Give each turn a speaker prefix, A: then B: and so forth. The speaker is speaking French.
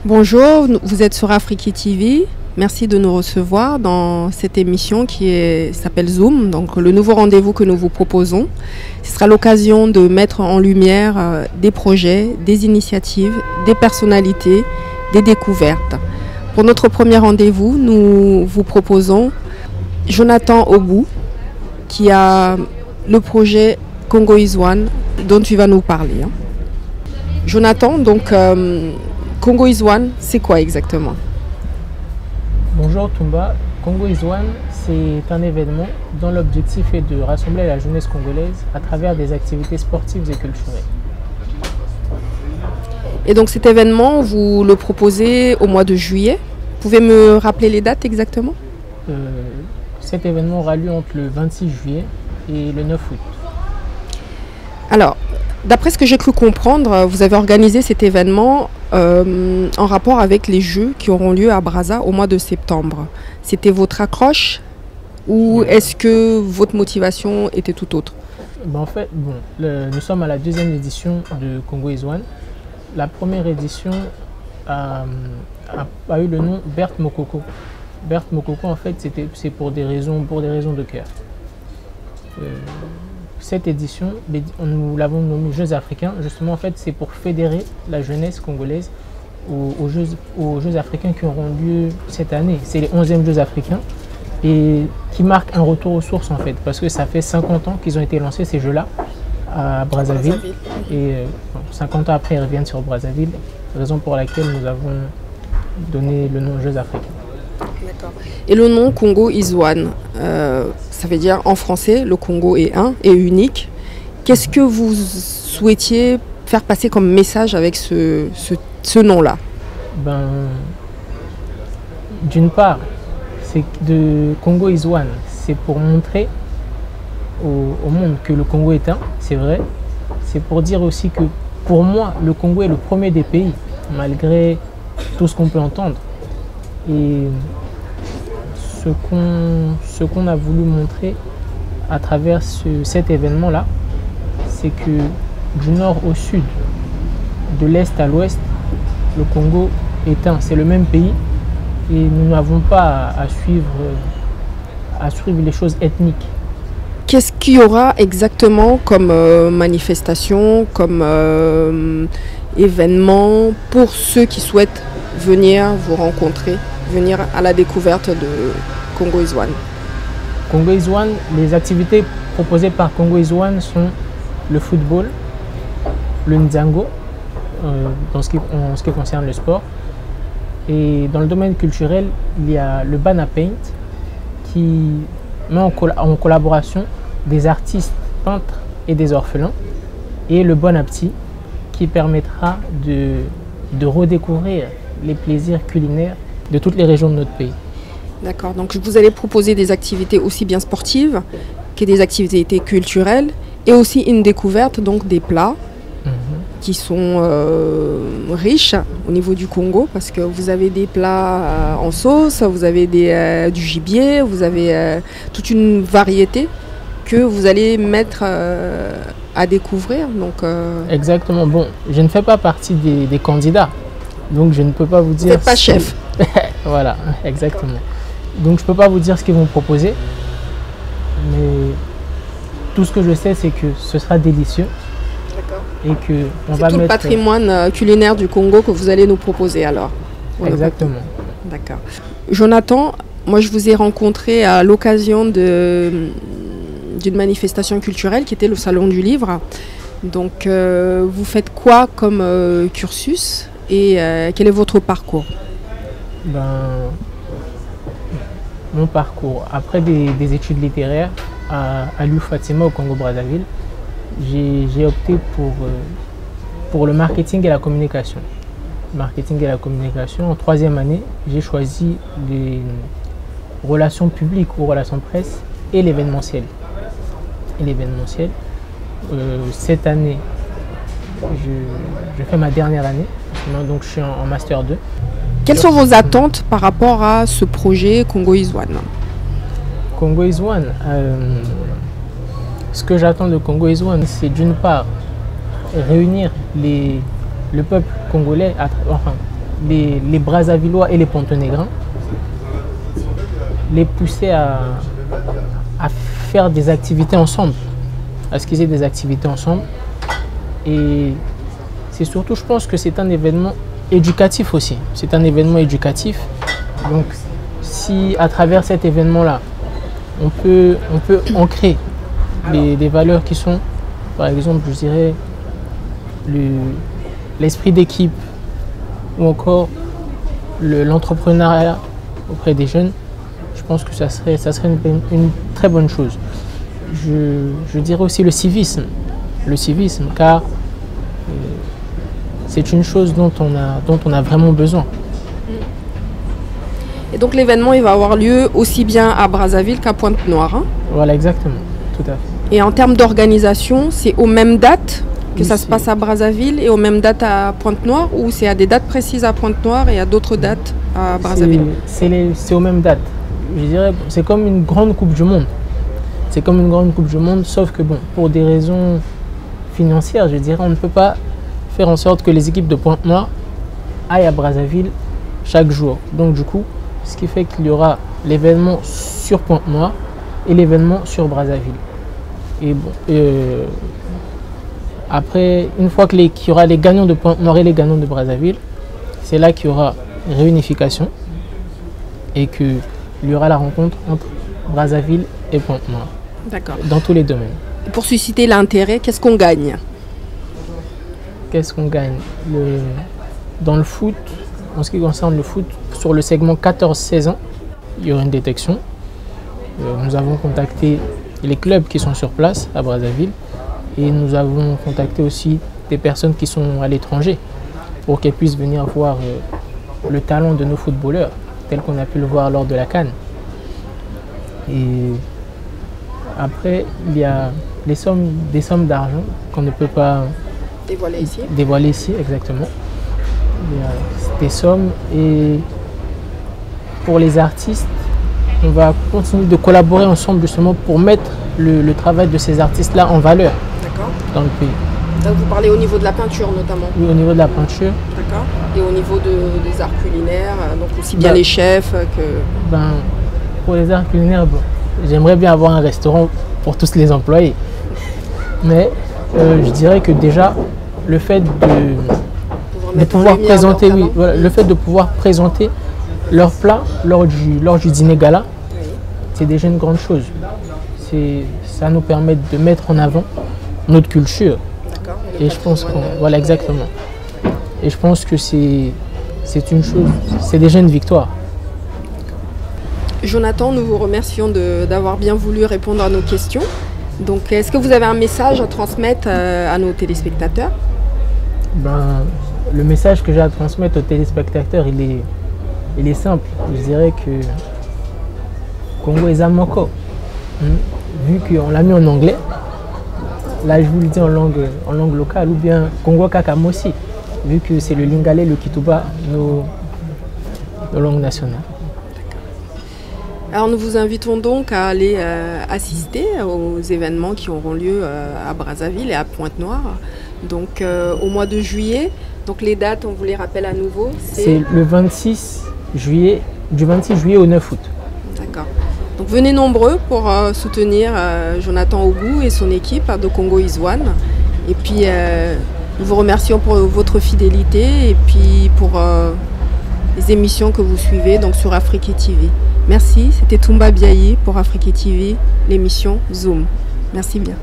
A: Bonjour, vous êtes sur Afrique TV. Merci de nous recevoir dans cette émission qui s'appelle Zoom, donc le nouveau rendez-vous que nous vous proposons. Ce sera l'occasion de mettre en lumière des projets, des initiatives, des personnalités, des découvertes. Pour notre premier rendez-vous, nous vous proposons Jonathan Obou, qui a le projet Congo is One, dont tu vas nous parler. Jonathan, donc Congo is One, c'est quoi exactement?
B: Bonjour Toumba, Congo is One, c'est un événement dont l'objectif est de rassembler la jeunesse congolaise à travers des activités sportives et culturelles.
A: Et donc cet événement, vous le proposez au mois de juillet. Vous pouvez me rappeler les dates exactement?
B: Cet événement aura lieu entre le 26 juillet et le 9 août.
A: Alors, d'après ce que j'ai cru comprendre, vous avez organisé cet événement en rapport avec les Jeux qui auront lieu à Brazza au mois de septembre. C'était votre accroche ou est-ce que votre motivation était tout autre?
B: En fait, nous sommes à la deuxième édition de Congo is One. La première édition a eu le nom Berthe Mokoko. Berthe Mokoko, en fait, c'est pour des raisons de cœur. Cette édition, nous l'avons nommée Jeux africains. Justement, en fait, c'est pour fédérer la jeunesse congolaise aux Jeux africains qui auront lieu cette année. C'est les 11e Jeux africains et qui marquent un retour aux sources, en fait, parce que ça fait 50 ans qu'ils ont été lancés, ces Jeux-là, à Brazzaville. Et 50 ans après, ils reviennent sur Brazzaville, raison pour laquelle nous avons donné le nom Jeux africains.
A: D'accord. Et le nom Congo is One, ça veut dire en français, le Congo est un et unique. Qu'est-ce que vous souhaitiez faire passer comme message avec ce nom-là?
B: D'une part, c'est de Congo is One, c'est pour montrer au monde que le Congo est un, c'est vrai. C'est pour dire aussi que pour moi, le Congo est le premier des pays, malgré tout ce qu'on peut entendre. Et ce qu'on a voulu montrer à travers cet événement-là, c'est que du nord au sud, de l'est à l'ouest, le Congo est un, c'est le même pays et nous n'avons pas à suivre les choses ethniques.
A: Qu'est-ce qu'il y aura exactement comme manifestation, comme événement pour ceux qui souhaitent venir vous rencontrer, venir à la découverte de Congo is One?
B: Congo is One, les activités proposées par Congo is One sont le football, le nzango, en ce qui concerne le sport. Et dans le domaine culturel, il y a le Bana Paint qui met en collaboration des artistes, peintres et des orphelins. Et le Bon Appétit qui permettra de redécouvrir les plaisirs culinaires de toutes les régions de notre pays.
A: D'accord, donc vous allez proposer des activités aussi bien sportives que des activités culturelles et aussi une découverte donc des plats qui sont riches au niveau du Congo parce que vous avez des plats en sauce, vous avez du gibier, vous avez toute une variété que vous allez mettre à découvrir. Donc,
B: Exactement, bon, je ne fais pas partie des candidats, donc je ne peux pas vous dire...
A: Vous n'êtes pas chef.
B: Voilà, exactement. Donc je ne peux pas vous dire ce qu'ils vont proposer, mais tout ce que je sais, c'est que ce sera délicieux. Et que on va
A: tout le patrimoine culinaire du Congo que vous allez nous proposer alors.
B: Exactement.
A: D'accord. Jonathan, moi je vous ai rencontré à l'occasion d'une manifestation culturelle qui était le Salon du Livre. Donc vous faites quoi comme cursus et quel est votre parcours?
B: Mon parcours, après des études littéraires à l'U Fatima au Congo-Brazzaville, j'ai opté pour le marketing et la communication. Marketing et la communication, en 3e année, j'ai choisi les relations publiques ou relations presse et l'événementiel. Cette année, je fais ma dernière année, donc je suis en Master 2.
A: Quelles sont vos attentes par rapport à ce projet Congo is One?
B: Congo is One, ce que j'attends de Congo is One, c'est d'une part réunir le peuple congolais, enfin les Brazzavillois et les Pontonégrins, les pousser à faire des activités ensemble, à ce qu'ils aient des activités ensemble. Et c'est surtout, je pense que c'est un événement éducatif aussi. C'est un événement éducatif. Donc, si à travers cet événement-là, on peut ancrer des valeurs qui sont, par exemple, je dirais, l'esprit d'équipe ou encore l'entrepreneuriat auprès des jeunes, je pense que ça serait une très bonne chose. Je dirais aussi le civisme, car c'est une chose dont on a vraiment besoin.
A: Et donc l'événement il va avoir lieu aussi bien à Brazzaville qu'à Pointe-Noire. Hein?
B: Voilà, exactement, tout à fait.
A: Et en termes d'organisation, c'est aux mêmes dates que ça se passe à Brazzaville et aux mêmes dates à Pointe-Noire, ou c'est à des dates précises à Pointe-Noire et à d'autres dates à Brazzaville?
B: C'est aux mêmes dates. Je dirais, c'est comme une grande Coupe du Monde. C'est comme une grande Coupe du Monde, sauf que bon, pour des raisons financières, je dirais, on ne peut pas faire en sorte que les équipes de Pointe-Noire aillent à Brazzaville chaque jour. Donc du coup, ce qui fait qu'il y aura l'événement sur Pointe-Noire et l'événement sur Brazzaville. Et bon, après, une fois qu'il y aura les gagnants de Pointe-Noire et les gagnants de Brazzaville, c'est là qu'il y aura réunification et qu'il y aura la rencontre entre Brazzaville et Pointe-Noire.
A: D'accord.
B: Dans tous les domaines.
A: Pour susciter l'intérêt, qu'est-ce qu'on gagne?
B: Qu'est-ce qu'on gagne? Dans le foot, en ce qui concerne le foot, sur le segment 14-16 ans, il y aura une détection. Nous avons contacté les clubs qui sont sur place à Brazzaville et nous avons contacté aussi des personnes qui sont à l'étranger pour qu'elles puissent venir voir le talent de nos footballeurs, tel qu'on a pu le voir lors de la CAN. Et après, il y a des sommes d'argent qu'on ne peut pas dévoiler ici, exactement. Il y a des sommes, et pour les artistes, on va continuer de collaborer ensemble justement pour mettre le travail de ces artistes-là en valeur dans le pays.
A: Donc vous parlez au niveau de la peinture notamment?
B: Oui, au niveau de la peinture.
A: D'accord. Et au niveau des arts culinaires, donc aussi bien les chefs que...
B: Pour les arts culinaires, j'aimerais bien avoir un restaurant pour tous les employés. Mais je dirais que déjà, le fait de pouvoir présenter, le fait de pouvoir présenter leurs plats lors du dîner gala, c'est déjà une grande chose. Ça nous permet de mettre en avant notre culture. Et je pense que voilà, exactement. Et je pense que c'est une chose, c'est déjà une victoire.
A: Jonathan, nous vous remercions d'avoir bien voulu répondre à nos questions. Donc, est-ce que vous avez un message à transmettre à nos téléspectateurs?
B: Le message que j'ai à transmettre aux téléspectateurs, il est simple. Je dirais que Congo est Zamoko. Vu qu'on l'a mis en anglais, là je vous le dis en langue locale, ou bien Congo Kakamosi, vu que c'est le Lingala et le Kituba, nos langues nationales.
A: Alors nous vous invitons donc à aller assister aux événements qui auront lieu à Brazzaville et à Pointe-Noire, donc au mois de juillet. Donc les dates, on vous les rappelle à nouveau.
B: C'est le 26 juillet, du 26 juillet au 9 août.
A: D'accord. Donc venez nombreux pour soutenir Jonathan Ogou et son équipe de Congo is One. Et puis nous vous remercions pour votre fidélité et puis pour les émissions que vous suivez donc sur Afrique TV. Merci, c'était Toumba Biaye pour Afrique TV, l'émission Zoom. Merci bien.